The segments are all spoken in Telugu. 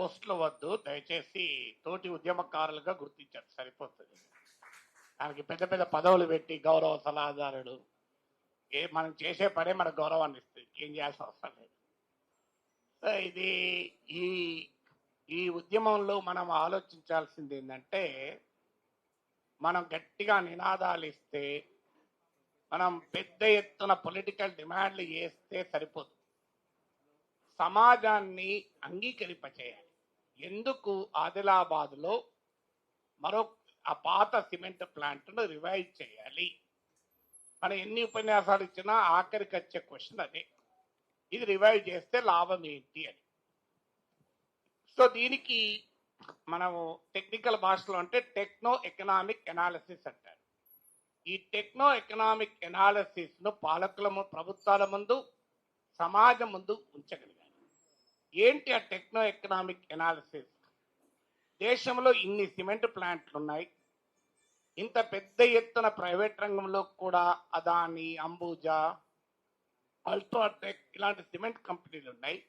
పోస్టులు వద్దు, దయచేసి తోటి ఉద్యమకారులుగా గుర్తించండి సరిపోతుంది. దానికి పెద్ద పెద్ద పదవులు పెట్టి గౌరవ సలహాదారుడు మనం చేసే పనే మన గౌరవాన్ని ఇస్తుంది, ఏం చేయాల్సిన అవసరం లేదు. సో ఇది ఈ ఈ ఉద్యమంలో మనం ఆలోచించాల్సింది ఏంటంటే, మనం గట్టిగా నినాదాలు ఇస్తే, మనం పెద్ద ఎత్తున పొలిటికల్ డిమాండ్లు చేస్తే సరిపోదు, సమాజాన్ని అంగీకరింపచేయాలి. ఎందుకు ఆదిలాబాద్లో మరో ఆ పాత సిమెంట్ ప్లాంట్ను రివైవ్ చేయాలి? మనం ఎన్ని ఉపన్యాసాలు ఇచ్చినా ఆఖరికి వచ్చే క్వశ్చన్ అదే, ఇది రివైవ్ చేస్తే లాభం ఏంటి అని. సో దీనికి మనము టెక్నికల్ భాషలో అంటే టెక్నో ఎకనామిక్ ఎనాలిసిస్ అంటారు. ఈ టెక్నో ఎకనామిక్ ఎనాలిసిస్ను ప్రభుత్వాల ముందు, సమాజం ముందు ఉంచగలిగారు. ఏంటి ఆ టెక్నో ఎకనామిక్ ఎనాలిసిస్? దేశంలో ఇన్ని సిమెంట్ ప్లాంట్లు ఉన్నాయి, ఇంత పెద్ద ఎత్తున ప్రైవేట్ రంగంలో కూడా అదాని, అంబుజా, అల్ట్రాటెక్ ఇలాంటి సిమెంట్ కంపెనీలు ఉన్నాయి.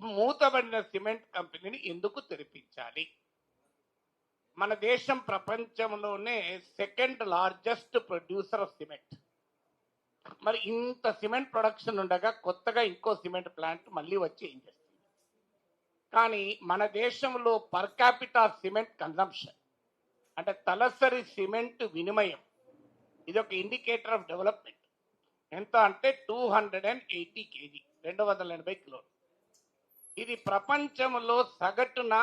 మూతబడిన సిమెంట్ కంపెనీని ఎందుకు తెరిపించాలి? మన దేశం ప్రపంచంలోనే second largest producer of cement. మరి ఇంత సిమెంట్ ప్రొడక్షన్ ఉండగా కొత్తగా ఇంకో సిమెంట్ ప్లాంట్ మళ్ళీ వచ్చి ఏం చేస్తుంది? కానీ మన దేశంలో పర్ క్యాపిటా సిమెంట్ కన్జంప్షన్ అంటే తలసరి సిమెంట్ వినిమయం, ఇది ఒక ఇండికేటర్ ఆఫ్ డెవలప్మెంట్. ఎంత అంటే 280 kg, 280 కిలోలు. ఇది ప్రపంచంలో సగటున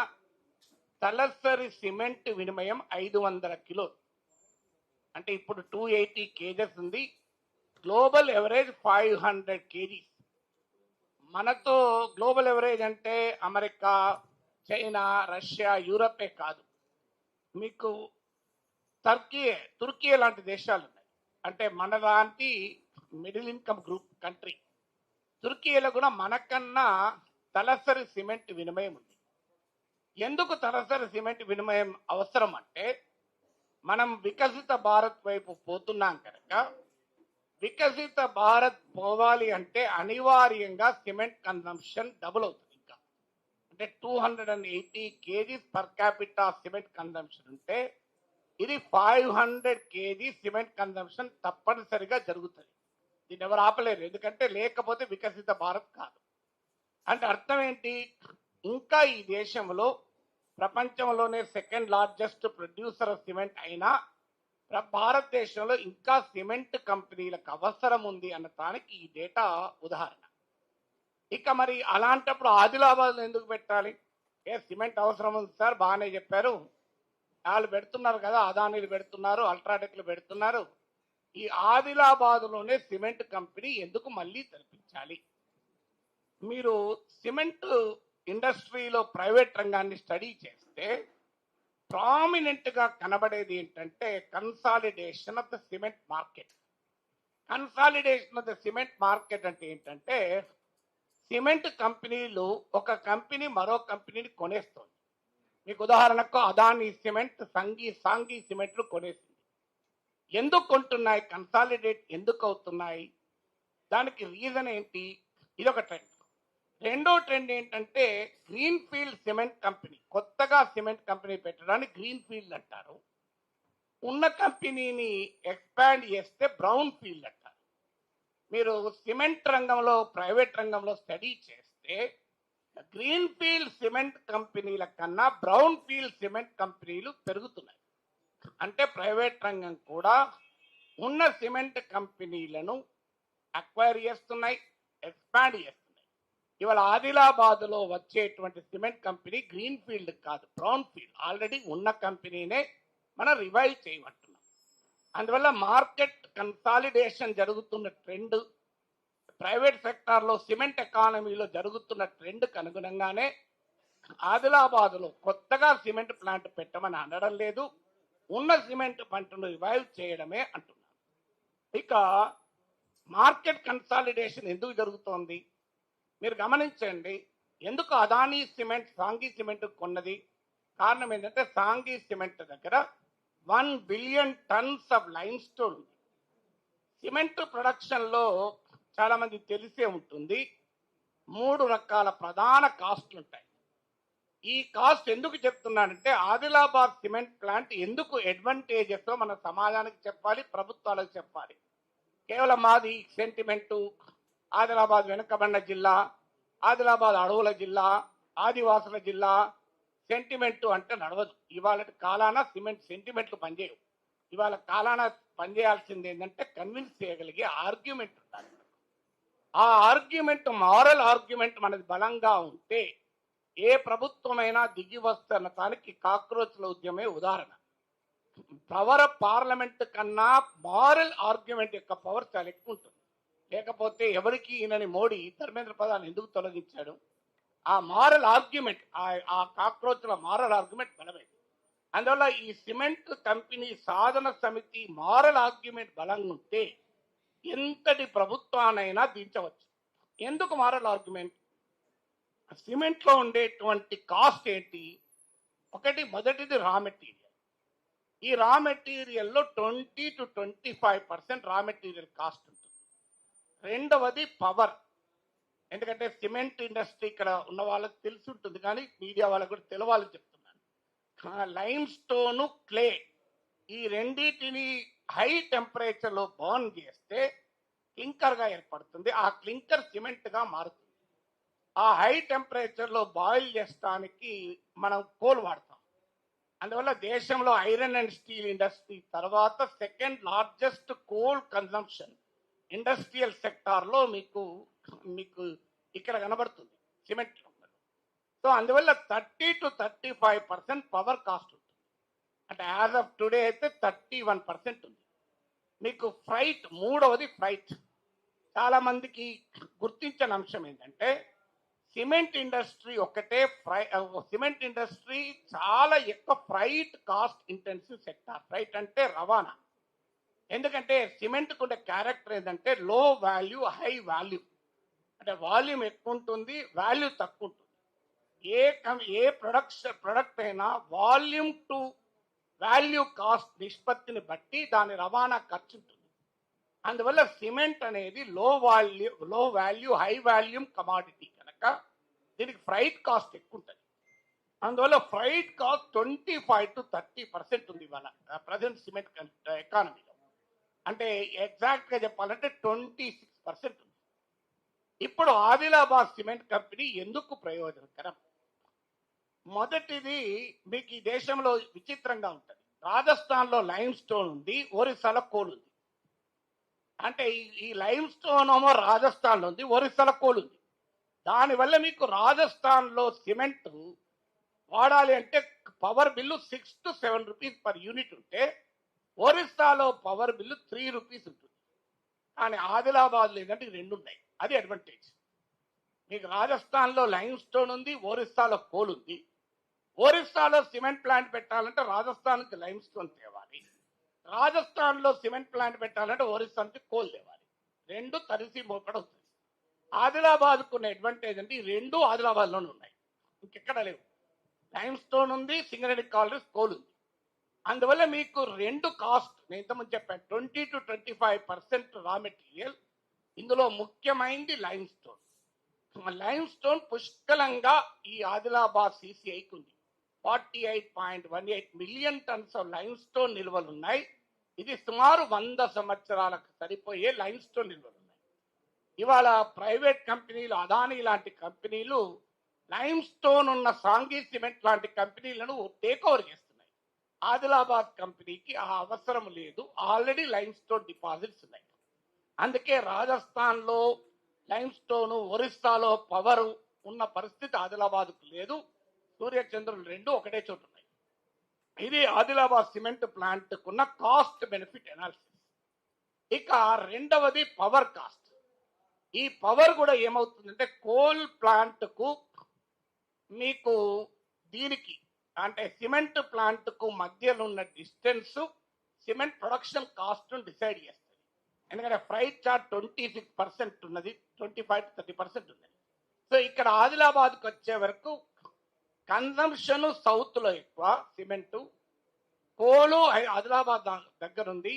తలసరి సిమెంట్ వినిమయం 500 కిలోలు. అంటే ఇప్పుడు 280 kgs ఉంది, గ్లోబల్ ఎవరేజ్ 500 kgs. మనతో గ్లోబల్ ఎవరేజ్ అంటే అమెరికా, చైనా, రష్యా, యూరపే కాదు, మీకు తుర్కీ లాంటి దేశాలు ఉన్నాయి. అంటే మన లాంటి మిడిల్ ఇన్కమ్ గ్రూప్ కంట్రీ. తుర్కీలో కూడా మనకన్నా తలసరి సిమెంట్ వినిమయం ఉంది. ఎందుకు తలసరి సిమెంట్ వినిమయం అవసరం అంటే, మనం వికసిత భారత్ వైపు పోతున్నాం కనుక, వికసిత భారత్ పోవాలి అంటే అనివార్యంగా సిమెంట్ కన్సంప్షన్ డబుల్ అవుతుంది. ఇంకా అంటే 280 kgs per capita cement consumption ఉంటే, ఇది 500 kg సిమెంట్ కన్సంప్షన్ తప్పనిసరిగా జరుగుతుంది. దీన్ని ఎవరు ఆపలేరు, ఎందుకంటే లేకపోతే వికసిత భారత్ కాదు. అంటే అర్థం ఏంటి? ఇంకా ఈ దేశంలో ప్రపంచంలోనే second largest producer of cement అయినా భారతదేశంలో ఇంకా సిమెంట్ కంపెనీలకు అవసరం ఉంది అన్న దానికి ఈ డేటా ఉదాహరణ. ఇక మరి అలాంటప్పుడు ఆదిలాబాద్ ఎందుకు పెట్టాలి? సిమెంట్ అవసరం ఉంది సార్, బాగానే చెప్పారు, వాళ్ళు పెడుతున్నారు కదా, అదానీలు పెడుతున్నారు, అల్ట్రాటెక్లు పెడుతున్నారు, ఈ ఆదిలాబాద్లోనే సిమెంట్ కంపెనీ ఎందుకు మళ్ళీ తెరిపించాలి? మీరు సిమెంట్ ఇండస్ట్రీలో ప్రైవేట్ రంగాన్ని స్టడీ చేస్తే ప్రామినెంట్ గా కనబడేది ఏంటంటే consolidation of the cement market. Consolidation of the cement market అంటే ఏంటంటే, సిమెంట్ కంపెనీలు ఒక కంపెనీ మరో కంపెనీని కొనేస్తుంది. మీకు ఉదాహరణకు అదానీ సిమెంట్ సాంఘీ సిమెంట్లు కొనేసింది. ఎందుకు కొంటున్నాయి? కన్సాలిడేట్ ఎందుకు అవుతున్నాయి? దానికి రీజన్ ఏంటి? ఇదొక ట్రెండ్. రెండో ట్రెండ్ ఏంటంటే గ్రీన్ ఫీల్డ్ సిమెంట్ కంపెనీ. కొత్తగా సిమెంట్ కంపెనీ పెట్టడానికి గ్రీన్ ఫీల్డ్ అంటారు, ఉన్న కంపెనీని ఎక్స్పాండ్ చేస్తే బ్రౌన్ ఫీల్డ్ అంటారు. మీరు సిమెంట్ రంగంలో ప్రైవేట్ రంగంలో స్టడీ చేస్తే గ్రీన్ ఫీల్డ్ సిమెంట్ కంపెనీల కన్నా బ్రౌన్ ఫీల్డ్ సిమెంట్ కంపెనీలు పెరుగుతున్నాయి. అంటే ప్రైవేట్ రంగం కూడా ఉన్న సిమెంట్ కంపెనీలను అక్వైర్ చేస్తున్నాయి, ఎక్స్పాండ్ చేస్తున్నాయి. ఇవాళ ఆదిలాబాద్లో వచ్చేటువంటి సిమెంట్ కంపెనీ గ్రీన్ ఫీల్డ్ కాదు, బ్రౌన్ ఫీల్డ్. ఆల్రెడీ ఉన్న కంపెనీనే మనం రివైవ్ చేయమంటున్నాం. అందువల్ల మార్కెట్ కన్సాలిడేషన్ జరుగుతున్న ట్రెండ్, ప్రైవేట్ సెక్టార్లో సిమెంట్ ఎకానమీలో జరుగుతున్న ట్రెండ్కి అనుగుణంగానే ఆదిలాబాద్లో కొత్తగా సిమెంట్ ప్లాంట్ పెట్టమని అనడం లేదు, ఉన్న సిమెంట్ పంటను రివైవ్ చేయడమే అంటున్నాను. ఇక మార్కెట్ కన్సాలిడేషన్ ఎందుకు జరుగుతోంది మీరు గమనించండి. ఎందుకు అదానీ సిమెంట్ సాంఘీ సిమెంట్ కొన్నది? కారణం ఏంటంటే సాంఘీ సిమెంట్ దగ్గర 1 billion tons of lime stone ఉంది. సిమెంట్ ప్రొడక్షన్ లో చాలా మంది తెలిసే ఉంటుంది, 3 రకాల ప్రధాన కాస్ట్లు ఉంటాయి. ఈ కాస్ట్ ఎందుకు చెప్తున్నానంటే ఆదిలాబాద్ సిమెంట్ ప్లాంట్ ఎందుకు అడ్వాంటేజెస్ మన సమాజానికి చెప్పాలి, ప్రభుత్వాలకు చెప్పాలి. కేవలం మాది సెంటిమెంటు, ఆదిలాబాద్ వెనుకబడిన జిల్లా, ఆదిలాబాద్ అడవుల జిల్లా, ఆదివాసుల జిల్లా సెంటిమెంటు అంటే నడవదు. ఇవాళ కాలాన సిమెంట్ సెంటిమెంట్లు పనిచేయవు. ఇవాళ కాలాన పనిచేయాల్సింది ఏంటంటే కన్విన్స్ చేయగలిగే ఆర్గ్యుమెంట్ ఉండాలి. ఆ ఆర్గ్యుమెంట్, మారల్ ఆర్గ్యుమెంట్ మనది బలంగా ఉంటే ఏ ప్రభుత్వమైనా దిగి వస్తున్నదానికి కాక్రోచ్ల ఉద్యమే ఉదాహరణ. పవర్ ఆఫ్ పార్లమెంట్ కన్నా మారల్ ఆర్గ్యుమెంట్ యొక్క పవర్ చాలా ఎక్కువ ఉంటుంది. లేకపోతే ఎవరికి ఈయనని మోడీ ధర్మేంద్ర ప్రధాన్ ఎందుకు తొలగించాడు? ఆ మారల్ ఆర్గ్యుమెంట్, ఆ కాక్రోచ్ల మారల్ ఆర్గ్యుమెంట్ బలమైంది. అందువల్ల ఈ సిమెంట్ కంపెనీ సాధన సమితి మారల్ ఆర్గ్యుమెంట్ బలంగా ఉంటే ఎంతటి ప్రభుత్వానైనా దించవచ్చు. ఎందుకు మారల్ ఆర్గ్యుమెంట్? సిమెంట్ లో ఉండేటువంటి కాస్ట్ ఏంటి? మొదటిది రా మెటీరియల్. ఈ రా మెటీరియల్లో 20 to 25% రా మెటీరియల్ కాస్ట్ ఉంటుంది. రెండవది పవర్. ఎందుకంటే సిమెంట్ ఇండస్ట్రీ ఇక్కడ ఉన్న వాళ్ళకి తెలిసి ఉంటుంది, కానీ మీడియా వాళ్ళకి కూడా తెలవాలని చెప్తున్నాను. లైమ్ స్టోను, క్లే, ఈ రెండింటిని హై టెంపరేచర్లో బర్న్ చేస్తే క్లింకర్గా ఏర్పడుతుంది. ఆ క్లింకర్ సిమెంట్గా మారుతుంది. ఆ హై టెంపరేచర్లో బాయిల్ చేసడానికి మనం కోల్ వాడతాం. అందువల్ల దేశంలో ఐరన్ అండ్ స్టీల్ ఇండస్ట్రీ తర్వాత second largest coal consumption industrial సెక్టార్లో మీకు ఇక్కడ కనబడుతుంది సిమెంట్. సో అందువల్ల 30 to 35% పవర్ కాస్ట్ ఉంటుంది. అంటే యాజ్ ఆఫ్ టుడే అయితే 31% ఉంది. మీకు ఫ్రైట్, మూడవది ఫ్రైట్. చాలా మందికి గుర్తించని అంశం ఏంటంటే సిమెంట్ ఇండస్ట్రీ సిమెంట్ ఇండస్ట్రీ చాలా ఎక్కువ freight cost intensive sector. Freight అంటే రవాణా. ఎందుకంటే సిమెంట్ ఉండే క్యారెక్టర్ ఏంటంటే లో వాల్యూ హై వాల్యూ. అంటే వాల్యూమ్ ఎక్కువ ఉంటుంది, వాల్యూ తక్కువ ఉంటుంది. ఏ ప్రొడక్ట్ అయినా వాల్యూమ్ టు వాల్యూ కాస్ట్ నిష్పత్తిని బట్టి దాని రవాణా ఖర్చు ఉంటుంది. అందువల్ల సిమెంట్ అనేది లో వాల్యూ హై వాల్యూమ్ కమాడిటీ కనుక దీనికి ఫ్రైట్ కాస్ట్ ఎక్కువ ఉంటుంది. అందువల్ల ఫ్రైట్ కాస్ట్ 25 to 30% ఉంది ఇవాళ ప్రజెంట్ సిమెంట్ ఎకానమీలో. అంటే ఎగ్జాక్ట్ గా చెప్పాలంటే 26% ఉంది. ఇప్పుడు ఆదిలాబాద్ సిమెంట్ కంపెనీ ఎందుకు ప్రయోజనకరం? మొదటిది, మీకు ఈ దేశంలో విచిత్రంగా ఉంటుంది. రాజస్థాన్ లో లైమ్ స్టోన్ ఉంది, ఒరిస్సాలో కోల్ ఉంది. అంటే ఈ లైమ్ స్టోన్ ఏమో రాజస్థాన్ లో ఉంది, ఒరిస్సాలో కోల్ ఉంది. దానివల్ల మీకు రాజస్థాన్ లో సిమెంట్ వాడాలి అంటే power bill 6 to 7 rupees per unit ఉంటే ఒరిస్సాలో పవర్ బిల్లు 3 రూపీస్ ఉంటుంది. కానీ ఆదిలాబాద్ లేదంటే రెండు ఉన్నాయి. అది అడ్వాంటేజ్. మీకు రాజస్థాన్ లో లైమ్ స్టోన్ ఉంది, ఒరిస్సాలో కోల్ ఉంది. ఒరిస్సాలో సిమెంట్ ప్లాంట్ పెట్టాలంటే రాజస్థాన్ నుంచి లైమ్ స్టోన్ తేవాలి, రాజస్థాన్ లో సిమెంట్ ప్లాంట్ పెట్టాలంటే ఒరిస్సా నుంచి కోల్ తేవాలి. రెండు తరిసి మోపడవుతుంది. ఆదిలాబాద్ ఉన్న అడ్వాంటేజ్ అంటే ఈ రెండు ఆదిలాబాద్ లోనే ఉన్నాయి, ఇంకెక్కడ లేవు. లైమ్ స్టోన్ ఉంది, సింగరేణి కాలరీస్, కోల్ ఉంది. అందువల్ల మీకు రెండు కాస్ట్, నేను ఇంతకుముందు చెప్పాను, 20 to 25% రా మెటీరియల్. ఇందులో ముఖ్యమైనది లైమ్ స్టోన్. లైమ్ స్టోన్ పుష్కలంగా ఈ ఆదిలాబాద్ సిసిఐకి ఉంది. 48.18 million tons of lime stone నిల్వలు ఉన్నాయి. ఇది సుమారు 100 సంవత్సరాలకు సరిపోయే లైమ్ స్టోన్ నిల్వలు ఉన్నాయి. ఇవాళ ప్రైవేట్ కంపెనీలు, అదానీ లాంటి కంపెనీలు లైమ్ స్టోన్ ఉన్న సాంఘీ సిమెంట్ లాంటి కంపెనీలను టేక్ ఓవర్ చేస్తున్నాయి. ఆదిలాబాద్ కంపెనీకి ఆ అవసరం లేదు, ఆల్రెడీ లైమ్ స్టోన్ డిపాజిట్స్ ఉన్నాయి. అందుకే రాజస్థాన్ లో లైమ్ స్టోన్, ఒరిస్సాలో పవర్ ఉన్న పరిస్థితి ఆదిలాబాద్కు లేదు. సూర్యచంద్రులు రెండు ఒకటే చోటు ఉన్నాయి. ఇది ఆదిలాబాద్ సిమెంట్ ప్లాంట్ కున్న కాస్ట్ బెనిఫిట్ అనాలిసిస్. ఇక రెండవది పవర్ కాస్ట్. ఈ పవర్ కూడా ఏమవుతుందంటే కోల్ ప్లాంట్ కు మీకు దీనికి అంటే సిమెంట్ ప్లాంట్ కు మధ్యలో ఉన్న distance cement production cost decide చేస్తుంది. ఎందుకంటే ఫ్రైట్ చార్ట్ 26% ఉన్నది, 25 to 30% ఉన్నది. సో ఇక్కడ ఆదిలాబాద్కి వచ్చే వరకు కన్సంప్షన్ సౌత్ లో ఎక్కువ సిమెంటు, కోలు ఆదిలాబాద్ దగ్గర ఉంది.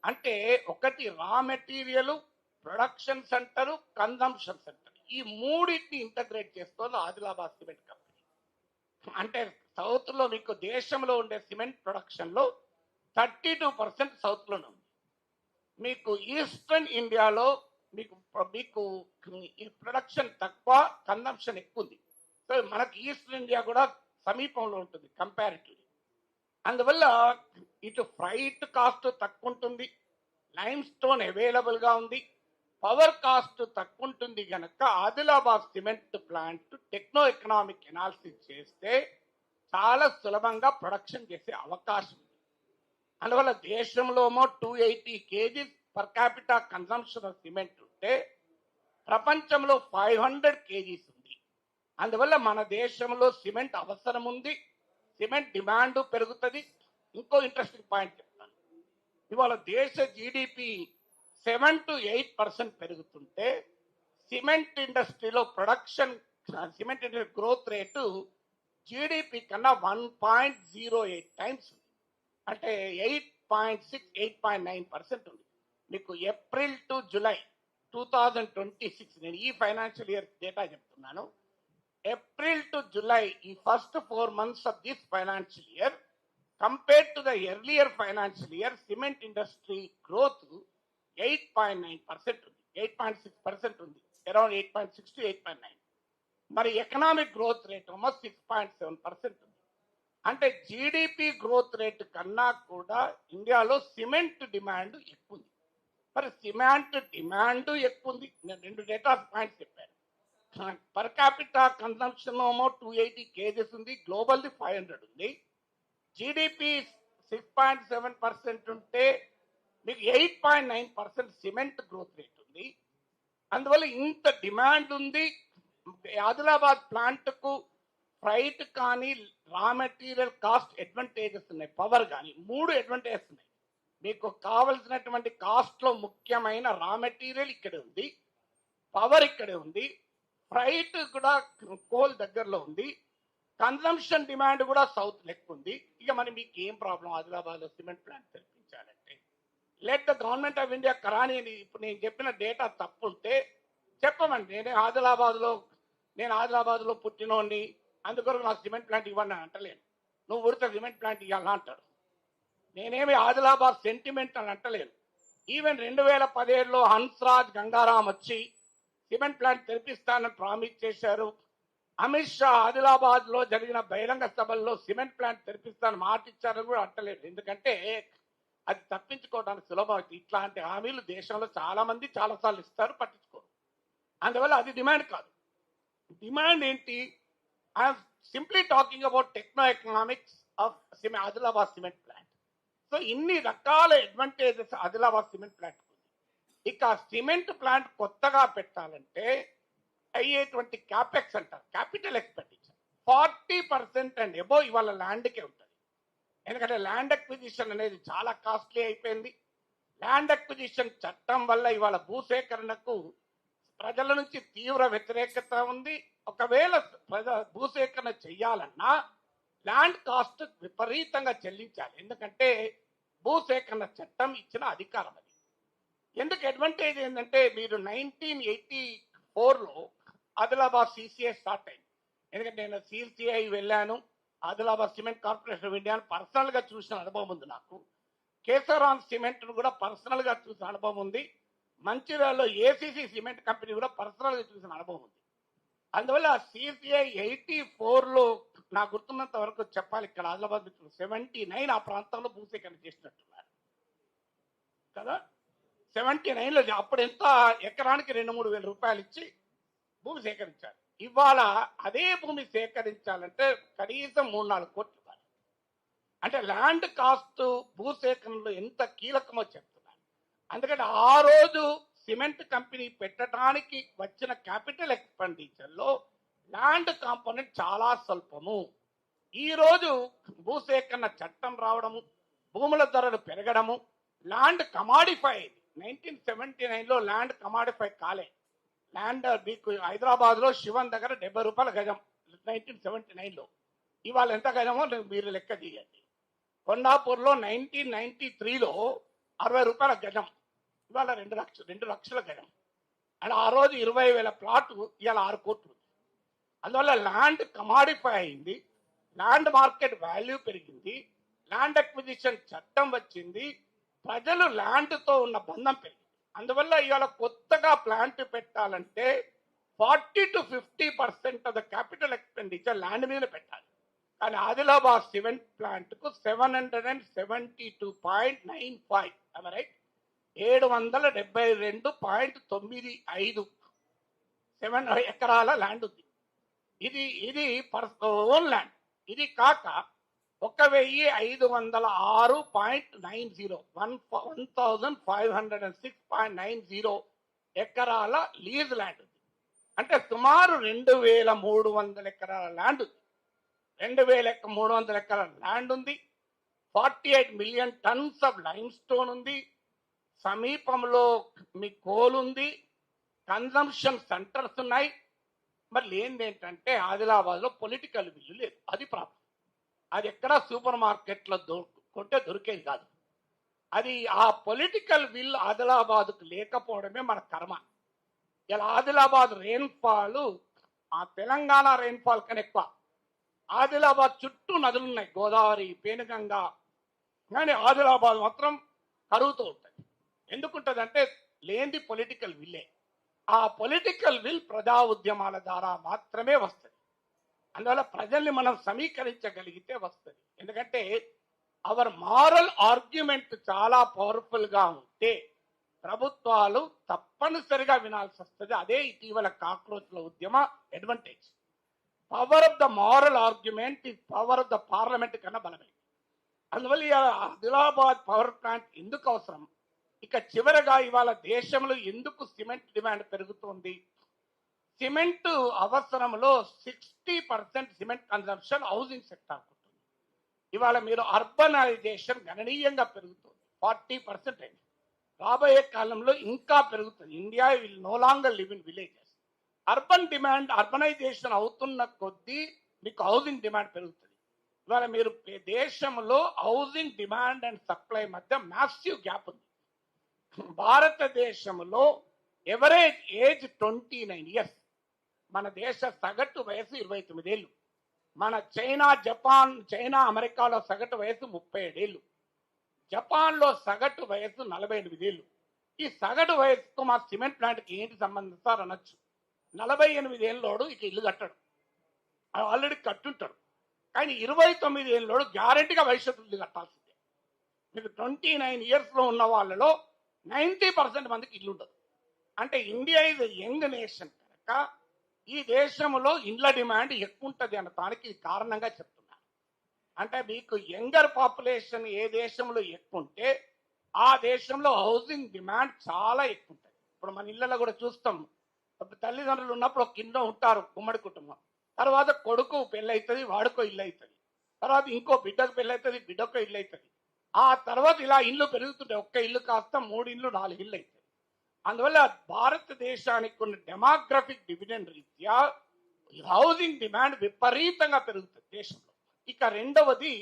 అంటే ఒకటి raw material, production centre, consumption centre, ఈ మూడింటిని ఇంటగ్రేట్ చేస్తుంది ఆదిలాబాద్ సిమెంట్ కంపెనీ. అంటే సౌత్ లో మీకు దేశంలో ఉండే సిమెంట్ ప్రొడక్షన్ లో 32% సౌత్ లోనే ఉంది. మీకు ఈస్టర్న్ ఇండియాలో మీకు మీకు ఈ ప్రొడక్షన్ తక్కువ, కన్సంప్షన్ ఎక్కువ ఉంది. సో మనకి ఈస్టర్న్ ఇండియా కూడా సమీపంలో ఉంటుంది కంపారిటివ్లీ. అందువల్ల ఇటు ఫ్రైట్ కాస్ట్ తక్కువ ఉంటుంది, లైమ్ స్టోన్ అవైలబుల్ గా ఉంది, పవర్ కాస్ట్ తక్కువ ఉంటుంది కనుక Adilabad cement plant techno economic analysis చేస్తే చాలా సులభంగా ప్రొడక్షన్ చేసే అవకాశం ఉంది. అందువల్ల దేశంలోమో 280 kgs per capita consumption of cement ఉంటే ప్రపంచంలో 500 kgs ఉంది. అందువల్ల మన దేశంలో సిమెంట్ అవసరం ఉంది, సిమెంట్ డిమాండ్ పెరుగుతుంది. ఇంకో ఇంట్రెస్టింగ్ పాయింట్ చెప్తాను. ఇవాళ దేశ జీడిపి 7 to 8% పెరుగుతుంటే సిమెంట్ ఇండస్ట్రీలో production, cement industry growth rate GDP కన్నా 1.08 టైమ్స్ ఉంది. అంటే 8.6, 8.9% ఉంది. మీకు ఏప్రిల్ టు జూలై 2026, నేను ఈ ఫైనాన్షియల్ ఇయర్ డేటా చెప్తున్నాను. ఏప్రిల్ టు జూలై, ఈ first 4 months of this financial year compared to the earlier financial year cement industry growth 8.9% ఉంది, 8.6% ఉంది, అరౌండ్ 8.6 to 8.9. మరి ఎకనామిక్ గ్రోత్ రేట్ ఏమో 6.7% ఉంది. అంటే జీడిపి గ్రోత్ రేట్ కన్నా కూడా ఇండియాలో సిమెంట్ డిమాండ్ ఎక్కువ ఉంది. మరి సిమెంట్ డిమాండ్ ఎక్కువ ఉంది. నేను 2 డేటా పాయింట్స్ చెప్పాను. పర్ క్యాపిటా కన్సంప్షన్ ఏమో 280 kgs ఉంది, గ్లోబల్ది 500 ఉంది. జీడిపి 6.7% ఉంటే మీకు 8.9% సిమెంట్ గ్రోత్ రేట్ ఉంది. అందువల్ల ఇంత డిమాండ్ ఉంది. ఆదిలాబాద్ ప్లాంట్ కు ఫ్రైట్ కానీ రా మెటీరియల్ కాస్ట్ అడ్వాంటేజెస్ ఉన్నాయి, పవర్ కానీ 3 అడ్వాంటేజెస్ ఉన్నాయి. మీకు కావలసినటువంటి కాస్ట్ లో ముఖ్యమైన రా మెటీరియల్ ఇక్కడే ఉంది, పవర్ ఇక్కడే ఉంది, ఫ్రైట్ కూడా కోల్ దగ్గరలో ఉంది, కన్సంప్షన్ డిమాండ్ కూడా సౌత్ లెక్క ఉంది. ఇక మరి మీకు ఏం ప్రాబ్లం ఆదిలాబాద్ లో సిమెంట్ ప్లాంట్ తెప్పించాలంటే? Let the government of India కరాని. ఇప్పుడు నేను చెప్పిన డేటా తప్పుంటే చెప్పమండి. నేను ఆదిలాబాద్ లో పుట్టినోడిని, అందుకొరకు నాకు సిమెంట్ ప్లాంట్ ఇవ్వండి అని అంటలేను. నువ్వు ఉడితే సిమెంట్ ప్లాంట్ ఇవ్వాలని అంటాడు. నేనేమి ఆదిలాబాద్ సెంటిమెంట్ అని అంటలేను. ఈవెన్ 2017లో హన్స్రాజ్ గంగారాం వచ్చి సిమెంట్ ప్లాంట్ తెరిపిస్తానని ప్రామిస్ చేశారు. అమిత్ షా ఆదిలాబాద్ లో జరిగిన బహిరంగ సభల్లో సిమెంట్ ప్లాంట్ తెరిపిస్తానని మాట ఇచ్చారని కూడా అంటలేదు. ఎందుకంటే అది తప్పించుకోవడానికి సులభం అవుతుంది. ఇట్లాంటి హామీలు దేశంలో చాలా మంది చాలాసార్లు ఇస్తారు, పట్టించుకోరు. అందువల్ల అది డిమాండ్ కాదు. డిమాండ్ ఏంటి? I'm simply talking about techno economics of Adilabad cement plant. So ఇన్ని రకాల అడ్వాంటేజెస్ ఆదిలాబాద్ సిమెంట్ ప్లాంట్ ఉంది. ఇక సిమెంట్ ప్లాంట్ కొత్తగా పెట్టాలంటే అయ్యేటువంటి క్యాపెక్స్ అంటారు, క్యాపిటల్ ఎక్స్పెండిచర్ 40% అండ్ ఎబో ఇవాళ ల్యాండ్కే ఉంటుంది. ఎందుకంటే ల్యాండ్ అక్విజిషన్ అనేది చాలా కాస్ట్లీ అయిపోయింది. ల్యాండ్ అక్విజిషన్ చట్టం వల్ల ఇవాళ భూసేకరణకు ప్రజల నుంచి తీవ్ర వ్యతిరేకత ఉంది. ఒకవేళ భూసేకరణ చెయ్యాలన్నా ల్యాండ్ కాస్ట్ విపరీతంగా చెల్లించాలి. ఎందుకంటే భూసేకరణ చట్టం ఇచ్చిన అధికారం అది. ఎందుకు అడ్వాంటేజ్ ఏంటంటే మీరు 1984లో ఆదిలాబాద్ సిసిఐ స్టార్ట్ అయింది. ఎందుకంటే నేను సిసిఐ వెళ్ళాను, ఆదిలాబాద్ సిమెంట్ కార్పొరేషన్ ఆఫ్ ఇండియాను పర్సనల్ గా చూసిన అనుభవం ఉంది నాకు. కేశవరామ్ సిమెంట్ ను కూడా పర్సనల్ గా చూసిన అనుభవం ఉంది. మంచిర్యాలలో ఏసీసీ సిమెంట్ కంపెనీ కూడా పర్సనల్ గా చూసిన అనుభవం ఉంది. అందువల్ల సిసిఐ 84లో నాకు గుర్తున్నంత వరకు చెప్పాలి, ఇక్కడ ఆదిలాబాద్ 79 ఆ ప్రాంతంలో భూసేకరణ చేసినట్టున్నారు కదా. 79లో అప్పుడు ఎంత ఎకరానికి 2-3 వేల రూపాయలు ఇచ్చి భూమి సేకరించారు. ఇవాళ అదే భూమి సేకరించాలంటే కనీసం 3-4 కోట్లు ఇవ్వాలి. అంటే ల్యాండ్ కాస్ట్ భూసేకరణలో ఎంత కీలకమో చెప్తున్నాను. అందుకని ఆ రోజు సిమెంట్ కంపెనీ పెట్టడానికి వచ్చిన క్యాపిటల్ ఎక్స్పెండిచర్ లో ల్యాండ్ కాంపోనెంట్ చాలా స్వల్పము. ఈ రోజు భూసేకరణ చట్టం రావడము, భూముల ధరలు పెరగడము, ల్యాండ్ కమాడిఫై. 1979లో ల్యాండ్ కమాడిఫై కాలే. ల్యాండ్ మీకు హైదరాబాద్ లో శివన్ దగ్గర 70 రూపాయల గజం 1979లో. ఇవాళ ఎంత గజమో మీరు లెక్క తీయండి. కొండాపూర్లో 1993లో 60 రూపాయల గజం, ఇవాళ 2 లక్షల గజం. అండ్ ఆ రోజు 20,000 ప్లాట్, ఇవాళ 6 కోట్లు. అందువల్ల ల్యాండ్ కమాడిఫై అయింది. ల్యాండ్ మార్కెట్ వాల్యూ పెరిగింది, ల్యాండ్ అక్విజిషన్ చట్టం వచ్చింది, ప్రజలు ల్యాండ్తో ఉన్న బంధం పెరిగింది. అందువల్ల ఇవాళ కొత్తగా ప్లాంట్ పెట్టాలంటే 40-50% of the capital expenditure land మీద పెట్టాలి. కానీ ఆదిలాబాద్ సిమెంట్ ప్లాంట్ కు 772.95 రైట్ 772.95 ఎకరాల ల్యాండ్ ఉంది. ఇది ఓన్ ల్యాండ్. ఇది కాక 1506.90 1506.90 ఎకరాల లీజ్ ల్యాండ్ ఉంది. అంటే సుమారు 2300 ఎకరాల ల్యాండ్ ఉంది. 2300 ఎకరాల ల్యాండ్ ఉంది. 48 million tons of lime stone ఉంది. సమీపంలో మీ కోల్ ఉంది. కన్జంప్షన్ సెంటర్స్ ఉన్నాయి. మరి ఏంటంటే ఆదిలాబాద్ లో పొలిటికల్ విల్ లేదు. అది ప్రాబ్లం. అది ఎక్కడ సూపర్ మార్కెట్లో కొంటే దొరికేది కాదు. అది ఆ పొలిటికల్ విల్ ఆదిలాబాద్కు లేకపోవడమే మన కర్మ. ఇలా ఆదిలాబాద్ రెయిన్ఫాల్ ఆ తెలంగాణ రెయిన్ఫాల్ కన్నా ఎక్కువ. ఆదిలాబాద్ చుట్టూ నదులు ఉన్నాయి, గోదావరి, పేనుగంగా. కానీ ఆదిలాబాద్ మాత్రం కరువుతూ ఉంటుంది. ఎందుకుంటుంది అంటే లేనిది పొలిటికల్ విల్లే. ఆ పొలిటికల్ విల్ ప్రజా ఉద్యమాల ద్వారా మాత్రమే వస్తుంది. అందువల్ల ప్రజల్ని మనం సమీకరించగలిగితే వస్తుంది. ఎందుకంటే అవర్ మారల్ ఆర్గ్యుమెంట్ చాలా పవర్ఫుల్ గా ఉంటే ప్రభుత్వాలు తప్పనిసరిగా వినాల్సి వస్తుంది. అదే ఇటీవల కాక్రోచ్ల ఉద్యమ advantage. Power of the moral argument ఈ పవర్ ఆఫ్ ద పార్లమెంట్ కన్నా బలమైంది. అందువల్ల ఆదిలాబాద్ పవర్ ప్లాంట్ ఎందుకు అవసరం? ఇక చివరగా ఇవాళ దేశంలో ఎందుకు సిమెంట్ డిమాండ్ పెరుగుతోంది? సిమెంట్ అవసరంలో 60% సిమెంట్ కన్సంప్షన్ హౌసింగ్ సెక్టర్ ఉంటుంది. ఇవాళ మీరు అర్బనైజేషన్ గణనీయంగా పెరుగుతుంది, 40% అయింది. రాబోయే కాలంలో ఇంకా పెరుగుతుంది. India will no longer live in villages. Urban demand urbanization అవుతున్న కొద్దీ మీకు హౌసింగ్ డిమాండ్ పెరుగుతుంది. ఇవాళ మీరు దేశంలో హౌసింగ్ డిమాండ్ అండ్ సప్లై మధ్య మ్యాసివ్ గ్యాప్ ఉంది. భారతదేశంలో ఎవరేజ్ ఏజ్ 29 ఇయర్స్. మన దేశ సగటు వయసు 29 ఏళ్ళు. మన చైనా అమెరికాలో సగటు వయసు 37 ఏళ్ళు. జపాన్లో సగటు వయసు 48 ఏళ్ళు. ఈ సగటు వయసుతో మా సిమెంట్ ప్లాంట్కి ఏంటి సంబంధం సార్ అనొచ్చు. 48 ఏళ్ళోడు ఇక ఇల్లు కట్టడు, ఆల్రెడీ కట్టుంటాడు. కానీ 29 ఏళ్ళోడు గ్యారెంటీగా భవిష్యత్తు ఇల్లు కట్టాల్సిందే. మీకు 29 ఇయర్స్లో ఉన్న వాళ్ళలో 90% మందికి ఇల్లు ఉండదు. అంటే India is a young nation కనుక ఈ దేశంలో ఇండ్ల డిమాండ్ ఎక్కువ ఉంటుంది అన్న దానికి కారణంగా చెప్తున్నారు. అంటే మీకు యంగర్ పాపులేషన్ ఏ దేశంలో ఎక్కువ ఉంటే ఆ దేశంలో హౌసింగ్ డిమాండ్ చాలా ఎక్కువ ఉంటుంది. ఇప్పుడు మన ఇళ్లలో కూడా చూస్తాం, తల్లిదండ్రులు ఉన్నప్పుడు ఒక కింద ఉంటారు ఉమ్మడి కుటుంబం. తర్వాత కొడుకు పెళ్ళవుతుంది, వాడుకో ఇల్లు అవుతుంది. తర్వాత ఇంకో బిడ్డకు పెళ్ళవుతుంది, బిడ్డకో ఇల్లు అవుతుంది. ఆ తర్వాత ఇలా ఇల్లు పెరుగుతుంటాయి. ఒక్క ఇల్లు కాస్త 3 ఇల్లు 4 ఇల్లు అవుతాయి. అందువల్ల భారతదేశానికి ఉన్న డెమోగ్రఫిక్ డివిడెండ్ రీత్యా హౌసింగ్ డిమాండ్ విపరీతంగా పెరుగుతుంది దేశంలో. ఇక రెండవది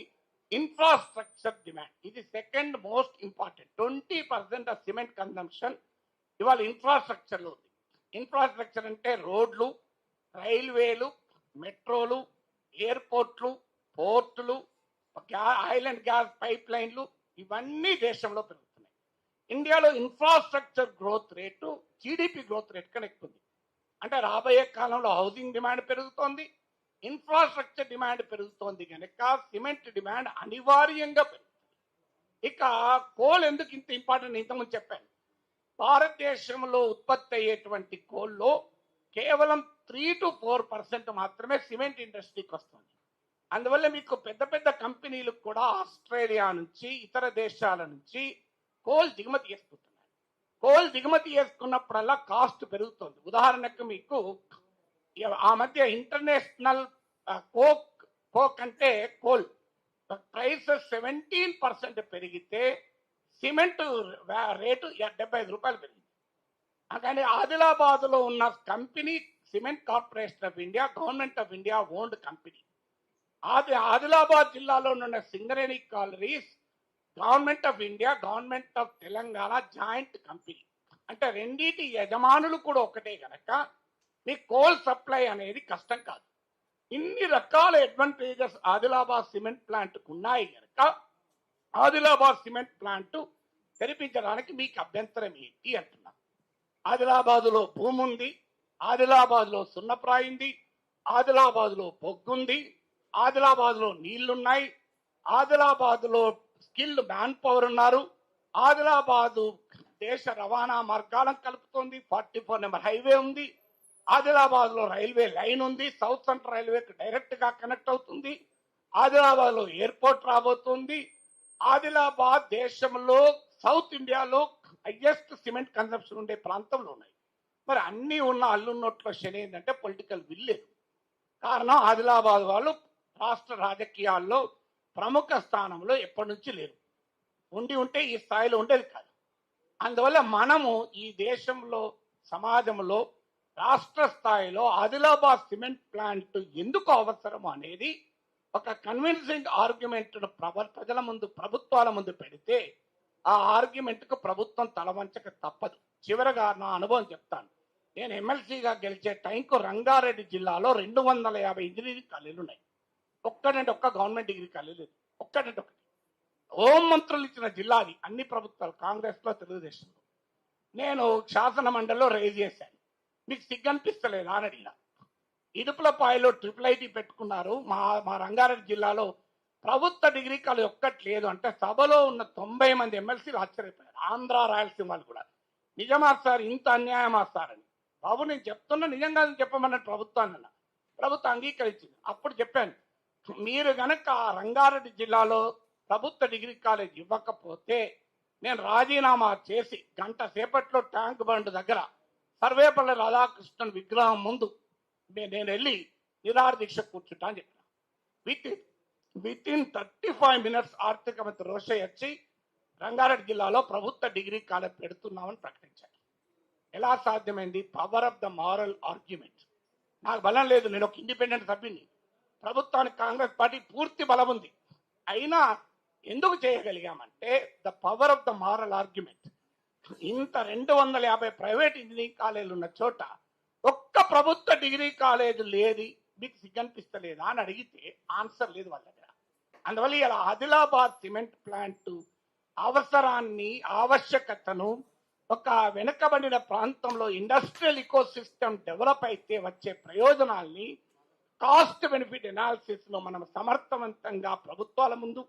ఇన్ఫ్రాస్ట్రక్చర్ డిమాండ్. ఇది second most important. 20% of cement consumption ఇవాళ ఇన్ఫ్రాస్ట్రక్చర్లో ఉంది. ఇన్ఫ్రాస్ట్రక్చర్ అంటే రోడ్లు, రైల్వేలు, మెట్రోలు, ఎయిర్పోర్ట్లు, పోర్టులు, ఆయిల్ అండ్ గ్యాస్ పైప్ లైన్లు, ఇవన్నీ దేశంలో పెరుగుతున్నాయి. ఇండియాలో infrastructure growth rate GDP growth rate కన్నా ఎక్కువ ఉంది. అంటే రాబోయే కాలంలో హౌసింగ్ డిమాండ్ పెరుగుతోంది, ఇన్ఫ్రాస్ట్రక్చర్ డిమాండ్ పెరుగుతోంది కనుక సిమెంట్ డిమాండ్ అనివార్యంగా పెరుగుతుంది. ఇక కోల్ ఎందుకు ఇంత ఇంపార్టెంట్ ఇంతకుముందు చెప్పాను. భారతదేశంలో ఉత్పత్తి అయ్యేటువంటి కోల్లో కేవలం 3-4% మాత్రమే సిమెంట్ ఇండస్ట్రీకి వస్తుంది. అందువల్ల మీకు పెద్ద పెద్ద కంపెనీలకు కూడా ఆస్ట్రేలియా నుంచి ఇతర దేశాల నుంచి కోల్ దిగుమతి చేసుకుంటున్నారు. కోల్ దిగుమతి చేసుకున్నప్పుడల్లా కాస్ట్ పెరుగుతుంది. ఉదాహరణకు మీకు ఆ మధ్య ఇంటర్నేషనల్ కోక్ అంటే కోల్ ప్రైసెస్ 17% పెరిగితే సిమెంట్ రేటు 75 రూపాయలు పెరిగింది. కానీ ఆదిలాబాద్ లో ఉన్న company cement corporation of India, government of India owned company. Adilabad జిల్లాలో ఉన్న Singareni collieries government of India, government of Telangana joint company. అంటే రెండింటి యజమానులు కూడా ఒకటే కనుక మీకు కోల్ సప్లై అనేది కష్టం కాదు. ఇన్ని రకాల అడ్వాంటేజెస్ ఆదిలాబాద్ సిమెంట్ ప్లాంట్ ఉన్నాయి కనుక ఆదిలాబాద్ సిమెంట్ ప్లాంట్ తెరిపించడానికి మీకు అభ్యంతరం ఏంటి అంటున్నా. ఆదిలాబాదులో భూమి ఉంది, ఆదిలాబాద్లో సున్నప్రాయింది, ఆదిలాబాద్లో బొగ్గుంది, ఆదిలాబాద్లో నీళ్లున్నాయి, ఆదిలాబాద్లో స్కిల్డ్ మ్యాన్ పవర్ ఉన్నారు, ఆదిలాబాదు దేశ రవాణా మార్గాలను కలుపుతోంది, 44 నెంబర్ హైవే ఉంది, ఆదిలాబాద్లో రైల్వే లైన్ ఉంది, సౌత్ సెంట్రల్ రైల్వేకి డైరెక్ట్ గా కనెక్ట్ అవుతుంది, ఆదిలాబాద్లో ఎయిర్పోర్ట్ రాబోతుంది. ఆదిలాబాద్ దేశంలో సౌత్ ఇండియాలో హైయెస్ట్ సిమెంట్ కన్సంప్షన్ ఉండే ప్రాంతంలో ఉన్నాయి. మరి అన్ని ఉన్న అల్లున్నట్లో శని ఏంటంటే పొలిటికల్ విల్ లేదు. కారణం ఆదిలాబాద్ వాళ్ళు రాష్ట్ర రాజకీయాల్లో ప్రముఖ స్థానంలో ఎప్పటి నుంచి లేరు. ఉంటే ఈ స్థాయిలో ఉండేది కాదు. అందువల్ల మనము ఈ దేశంలో సమాజంలో రాష్ట్ర స్థాయిలో ఆదిలాబాద్ సిమెంట్ ప్లాంట్ ఎందుకు అవసరం అనేది ఒక కన్విన్సింగ్ ఆర్గ్యుమెంట్ ప్రజల ముందు ప్రభుత్వాల ముందు పెడితే ఆ ఆర్గ్యుమెంట్ కు ప్రభుత్వం తలవంచక తప్పదు. చివరగా నా అనుభవం చెప్తాను. నేను ఎమ్మెల్సీగా గెలిచే టైంకు రంగారెడ్డి జిల్లాలో 250 ఇంజనీరింగ్ కాలేజీలు ఉన్నాయి. ఒక్కటంటే ఒక్క గవర్నమెంట్ డిగ్రీ కాలేజ్ లేదు. ఒక్కటంటే ఒకటి. హోం మంత్రులు ఇచ్చిన జిల్లా అది. అన్ని ప్రభుత్వాలు కాంగ్రెస్ లో తెలుగుదేశంలో. నేను శాసన మండలిలో రైజ్ చేశాను. మీకు సిగ్గనిపిస్తలేదా అని అడిగిన. ఇడుపులపాయలో IIIT పెట్టుకున్నారు. మా రంగారెడ్డి జిల్లాలో ప్రభుత్వ డిగ్రీ కాలేజ్ ఒక్కటి లేదు అంటే సభలో ఉన్న 90 మంది ఎమ్మెల్సీలు ఆశ్చర్యపోయారు. ఆంధ్ర రాయలసీమలు కూడా. నిజమా సార్, ఇంత అన్యాయమా సార్ అని. బాబు నేను చెప్తున్నా, నిజంగా చెప్పమన్నట్టు ప్రభుత్వాన్ని అన్న. ప్రభుత్వం అంగీకరించింది. అప్పుడు చెప్పాను, మీరు గనక రంగారెడ్డి జిల్లాలో ప్రభుత్వ డిగ్రీ కాలేజ్ ఇవ్వకపోతే నేను రాజీనామా చేసి గంట సేపట్లో ట్యాంక్ బండ్ దగ్గర సర్వేపల్లి రాధాకృష్ణన్ విగ్రహం ముందు నేను వెళ్ళి నిరాహార దీక్ష కూర్చుంటా అని చెప్పిన. విత్ ఇన్ 35 మినిట్స్ ఆర్థిక మంత్రి రోషయ్య వచ్చి రంగారెడ్డి జిల్లాలో ప్రభుత్వ డిగ్రీ కాలేజ్ పెడుతున్నామని ప్రకటించారు. ఎలా సాధ్యమైంది? Power of the moral argument. నాకు బలం లేదు, నేను ఒక ఇండిపెండెంట్ సభ్యుని. ప్రభుత్వానికి కాంగ్రెస్ పార్టీ పూర్తి బలం ఉంది. అయినా ఎందుకు చేయగలిగామంటే the power of the moral argument. ఇంత 250 ప్రైవేట్ ఇంజనీరింగ్ కాలేజీలు ఉన్న చోట ఒక్క ప్రభుత్వ డిగ్రీ కాలేజ్ లేదు, మీకు సిగ్గనిపిస్తలేదా అని అడిగితే ఆన్సర్ లేదు వాళ్ళ దగ్గర. అందువల్ల ఇలా ఆదిలాబాద్ సిమెంట్ ప్లాంట్ అవసరాన్ని, ఆవశ్యకతను, ఒక వెనుకబడిన ప్రాంతంలో ఇండస్ట్రియల్ ఇకో సిస్టమ్ డెవలప్ అయితే వచ్చే ప్రయోజనాల్ని కాస్ట్ బెనిఫిట్ ఎనాలిసిస్ లో మనం సమర్థవంతంగా ప్రభుత్వాల ముందు,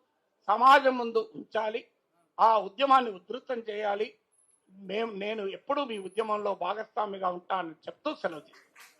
సమాజం ముందు ఉంచాలి. ఆ ఉద్యమాన్ని ఉధృతం చేయాలి. నేను ఎప్పుడూ మీ ఉద్యమంలో భాగస్వామిగా ఉంటానని చెప్తూ సెలవు తీసుకుంటాను.